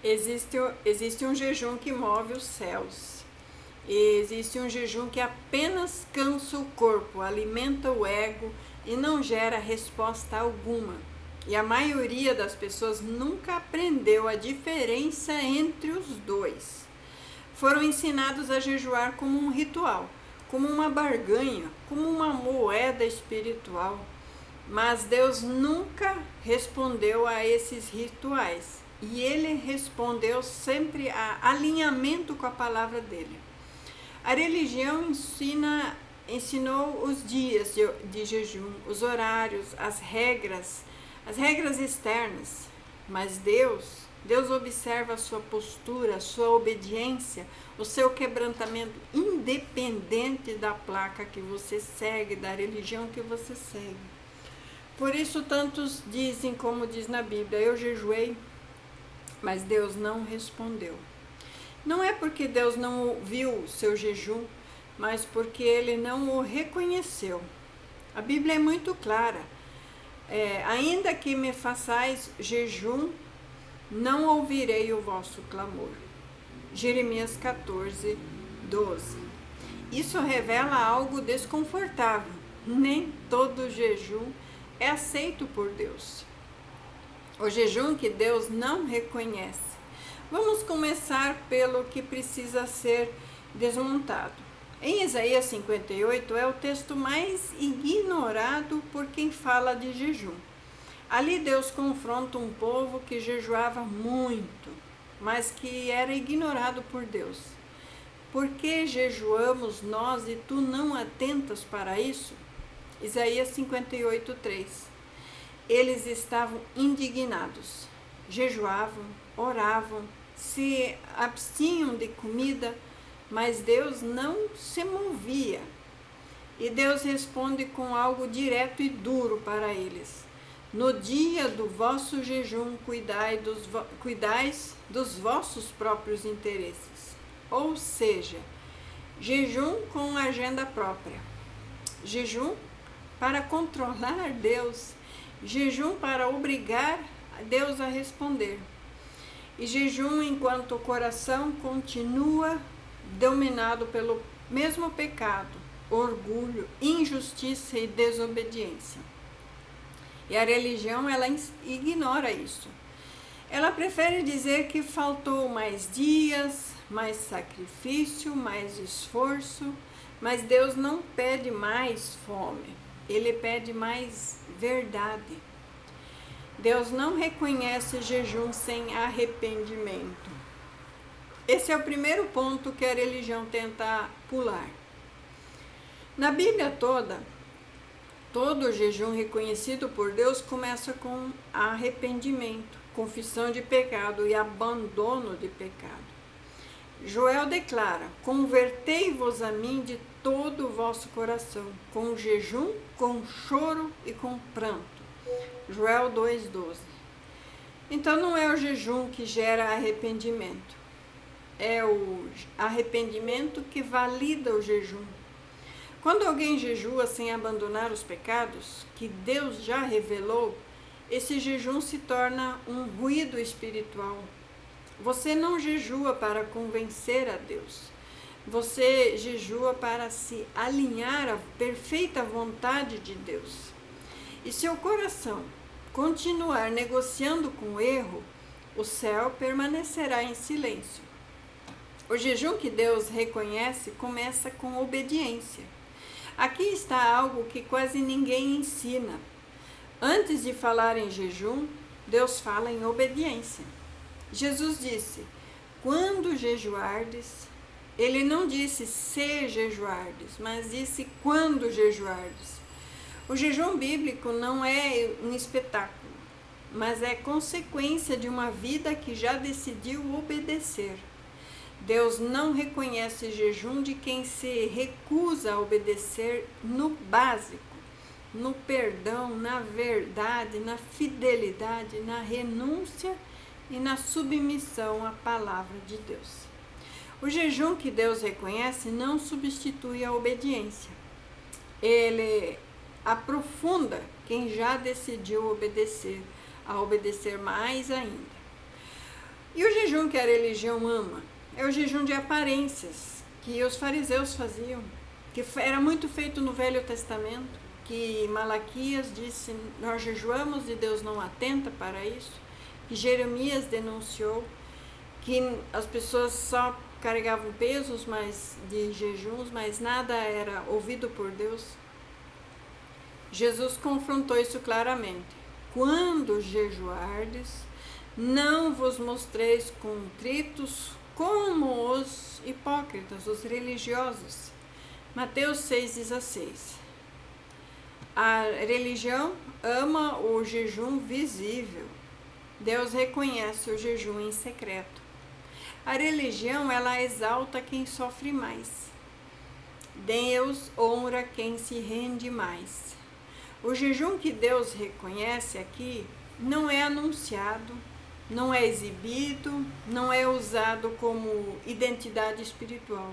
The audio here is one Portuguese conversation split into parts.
Existe um jejum que move os céus. E existe um jejum que apenas cansa o corpo, alimenta o ego e não gera resposta alguma. E a maioria das pessoas nunca aprendeu a diferença entre os dois. Foram ensinados a jejuar como um ritual, como uma barganha, como uma moeda espiritual. Mas Deus nunca respondeu a esses rituais. E Ele respondeu sempre a alinhamento com a palavra dele. A religião ensinou os dias de jejum, os horários, as regras externas. Mas Deus observa a sua postura, a sua obediência, o seu quebrantamento, independente da placa que você segue, da religião que você segue. Por isso tantos dizem, como diz na Bíblia, eu jejuei, mas Deus não respondeu. Não é porque Deus não ouviu o seu jejum, mas porque Ele não o reconheceu. A Bíblia é muito clara. Ainda que me façais jejum, não ouvirei o vosso clamor. Jeremias 14, 12. Isso revela algo desconfortável. Nem todo jejum é aceito por Deus. O jejum que Deus não reconhece. Vamos começar pelo que precisa ser desmontado. Em Isaías 58 é o texto mais ignorado por quem fala de jejum. Ali Deus confronta um povo que jejuava muito, mas que era ignorado por Deus. Por que jejuamos nós e tu não atentas para isso? Isaías 58, 3. Eles estavam indignados, jejuavam, oravam, se abstinham de comida, mas Deus não se movia. E Deus responde com algo direto e duro para eles. No dia do vosso jejum, cuidais dos vossos próprios interesses. Ou seja, jejum com agenda própria. Jejum para controlar Deus. Jejum para obrigar Deus a responder. E jejum enquanto o coração continua dominado pelo mesmo pecado, orgulho, injustiça e desobediência. E a religião, ela ignora isso. Ela prefere dizer que faltou mais dias, mais sacrifício, mais esforço, mas Deus não pede mais fome, Ele pede mais verdade. Deus não reconhece jejum sem arrependimento. Esse é o primeiro ponto que a religião tenta pular. Na Bíblia toda, todo jejum reconhecido por Deus começa com arrependimento, confissão de pecado e abandono de pecado. Joel declara, convertei-vos a mim de todo o vosso coração, com jejum, com choro e com pranto. Joel 2,12. Então não é o jejum que gera arrependimento, é o arrependimento que valida o jejum. Quando alguém jejua sem abandonar os pecados que Deus já revelou, esse jejum se torna um ruído espiritual. Você não jejua para convencer a Deus. Você jejua para se alinhar à perfeita vontade de Deus. E se o coração continuar negociando com o erro, o céu permanecerá em silêncio. O jejum que Deus reconhece começa com obediência. Aqui está algo que quase ninguém ensina. Antes de falar em jejum, Deus fala em obediência. Jesus disse, quando jejuardes, Ele não disse se jejuardes, mas disse quando jejuardes. O jejum bíblico não é um espetáculo, mas é consequência de uma vida que já decidiu obedecer. Deus não reconhece jejum de quem se recusa a obedecer no básico, no perdão, na verdade, na fidelidade, na renúncia e na submissão à palavra de Deus. O jejum que Deus reconhece não substitui a obediência. Ele aprofunda quem já decidiu obedecer, a obedecer mais ainda. E o jejum que a religião ama é o jejum de aparências que os fariseus faziam, que era muito feito no Velho Testamento, que Malaquias disse, nós jejuamos e Deus não atenta para isso, que Jeremias denunciou, que as pessoas só carregavam pesos de jejuns, mas nada era ouvido por Deus. Jesus confrontou isso claramente. Quando jejuardes, não vos mostreis contritos como os hipócritas, os religiosos. Mateus 6,16. A religião ama o jejum visível. Deus reconhece o jejum em secreto. A religião, ela exalta quem sofre mais. Deus honra quem se rende mais. O jejum que Deus reconhece aqui não é anunciado, não é exibido, não é usado como identidade espiritual.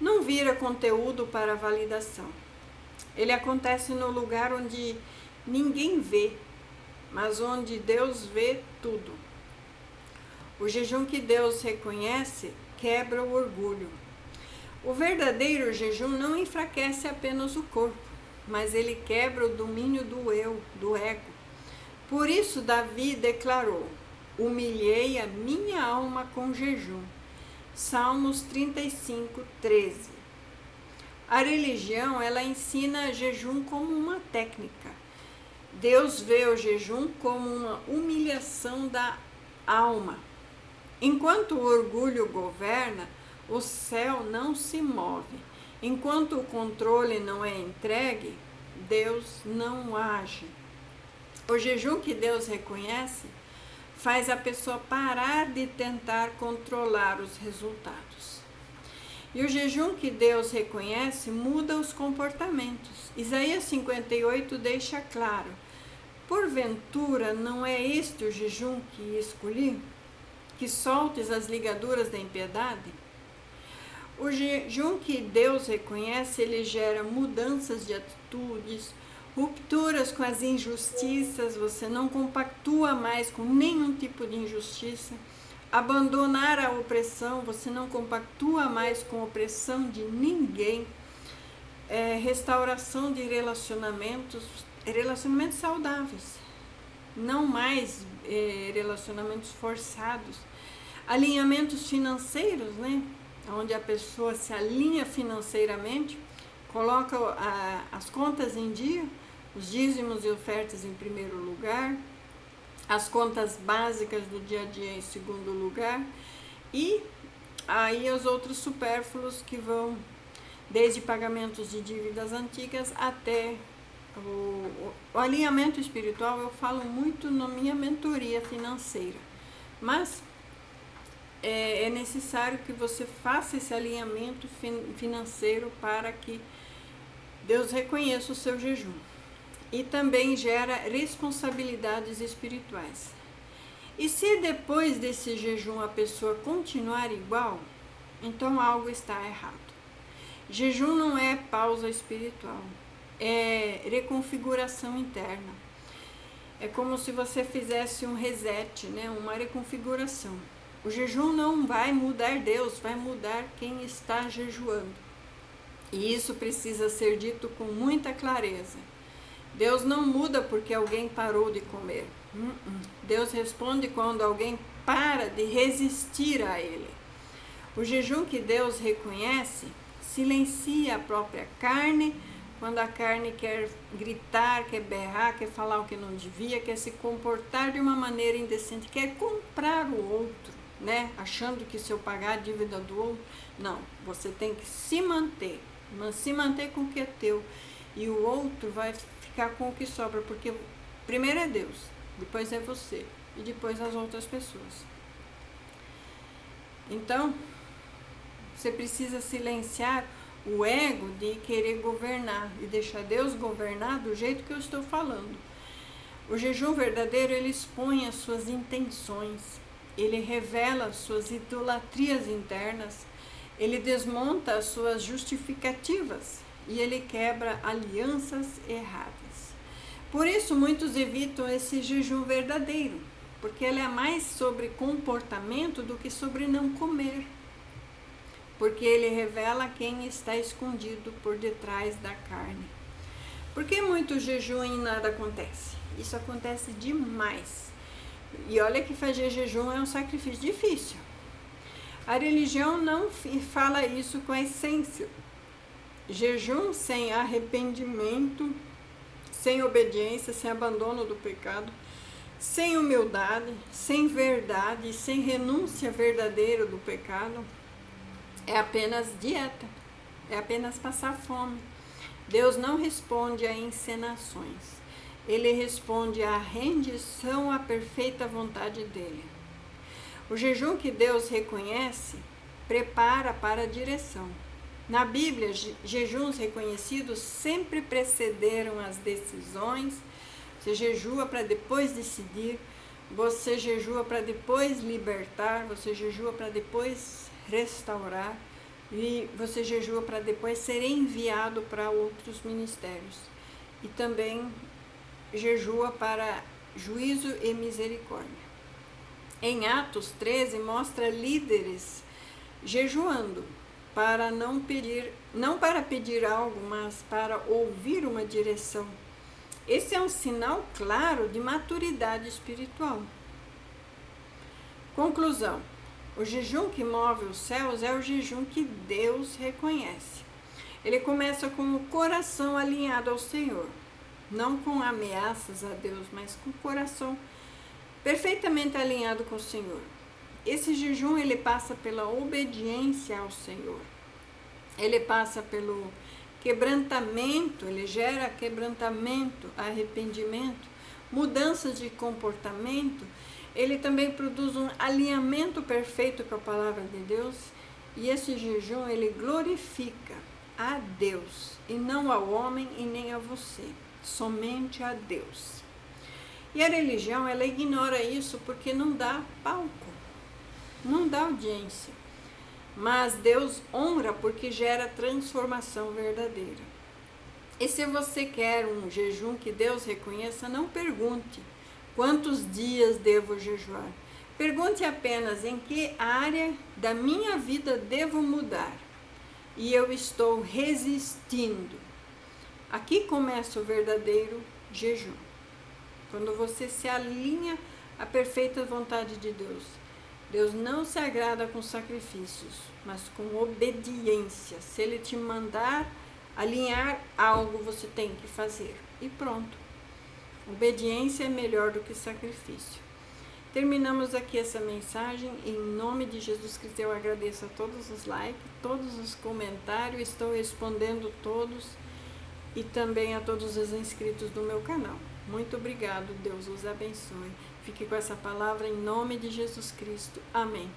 Não vira conteúdo para validação. Ele acontece no lugar onde ninguém vê, mas onde Deus vê tudo. O jejum que Deus reconhece quebra o orgulho. O verdadeiro jejum não enfraquece apenas o corpo, mas ele quebra o domínio do eu, do ego. Por isso Davi declarou, humilhei a minha alma com jejum. Salmos 35, 13. A religião, ela ensina jejum como uma técnica. Deus vê o jejum como uma humilhação da alma. Enquanto o orgulho governa, o céu não se move. Enquanto o controle não é entregue, Deus não age. O jejum que Deus reconhece faz a pessoa parar de tentar controlar os resultados. E o jejum que Deus reconhece muda os comportamentos. Isaías 58 deixa claro, porventura não é este o jejum que escolhi? Que soltes as ligaduras da impiedade? O jejum que Deus reconhece, ele gera mudanças de atitudes, rupturas com as injustiças, você não compactua mais com nenhum tipo de injustiça, abandonar a opressão, você não compactua mais com a opressão de ninguém, restauração de relacionamentos saudáveis, não mais relacionamentos forçados, alinhamentos financeiros, né? Onde a pessoa se alinha financeiramente, coloca as contas em dia, os dízimos e ofertas em primeiro lugar, as contas básicas do dia a dia em segundo lugar, e aí os outros supérfluos que vão desde pagamentos de dívidas antigas até o alinhamento espiritual. Eu falo muito na minha mentoria financeira, mas é necessário que você faça esse alinhamento financeiro para que Deus reconheça o seu jejum. E também gera responsabilidades espirituais. E se depois desse jejum a pessoa continuar igual, então algo está errado. Jejum não é pausa espiritual, é reconfiguração interna. É como se você fizesse um reset, né? Uma reconfiguração. O jejum não vai mudar Deus, vai mudar quem está jejuando. E isso precisa ser dito com muita clareza. Deus não muda porque alguém parou de comer. Deus responde quando alguém para de resistir a Ele. O jejum que Deus reconhece silencia a própria carne, quando a carne quer gritar, quer berrar, quer falar o que não devia, quer se comportar de uma maneira indecente, quer comprar o outro, né? Achando que se eu pagar a dívida do outro, não, você tem que se manter, mas se manter com o que é teu, e o outro vai ficar com o que sobra, porque primeiro é Deus, depois é você, e depois as outras pessoas. Então, você precisa silenciar o ego de querer governar e deixar Deus governar do jeito que eu estou falando. O jejum verdadeiro, ele expõe as suas intenções, ele revela as suas idolatrias internas, ele desmonta as suas justificativas e ele quebra alianças erradas. Por isso, muitos evitam esse jejum verdadeiro, porque ela é mais sobre comportamento do que sobre não comer. Porque ele revela quem está escondido por detrás da carne. Por que muito jejum e nada acontece? Isso acontece demais. E olha que fazer jejum é um sacrifício difícil. A religião não fala isso com a essência. Jejum sem arrependimento, sem obediência, sem abandono do pecado, sem humildade, sem verdade, sem renúncia verdadeira do pecado, é apenas dieta, é apenas passar fome. Deus não responde a encenações, ele responde à rendição à perfeita vontade dele. O jejum que Deus reconhece prepara para a direção. Na Bíblia, jejuns reconhecidos sempre precederam as decisões. Você jejua para depois decidir, você jejua para depois libertar, você jejua para depois restaurar e você jejua para depois ser enviado para outros ministérios. E também jejua para juízo e misericórdia. Em Atos 13 mostra líderes jejuando para não para pedir algo, mas para ouvir uma direção. Esse é um sinal claro de maturidade espiritual. Conclusão: o jejum que move os céus é o jejum que Deus reconhece. Ele começa com o coração alinhado ao Senhor, não com ameaças a Deus, mas com o coração perfeitamente alinhado com o Senhor. Esse jejum ele passa pela obediência ao Senhor. Ele passa pelo quebrantamento, ele gera quebrantamento, arrependimento, mudanças de comportamento. Ele também produz um alinhamento perfeito com a palavra de Deus. E esse jejum ele glorifica a Deus e não ao homem e nem a você, somente a Deus. E a religião, ela ignora isso porque não dá palco, não dá audiência. Mas Deus honra porque gera transformação verdadeira. E se você quer um jejum que Deus reconheça, não pergunte quantos dias devo jejuar. Pergunte apenas em que área da minha vida devo mudar. E eu estou resistindo. Aqui começa o verdadeiro jejum. Quando você se alinha à perfeita vontade de Deus. Deus não se agrada com sacrifícios, mas com obediência. Se Ele te mandar alinhar algo, você tem que fazer. E pronto. Obediência é melhor do que sacrifício. Terminamos aqui essa mensagem. Em nome de Jesus Cristo, eu agradeço a todos os likes, todos os comentários. Estou respondendo todos e também a todos os inscritos do meu canal. Muito obrigado, Deus os abençoe. Fique com essa palavra em nome de Jesus Cristo. Amém.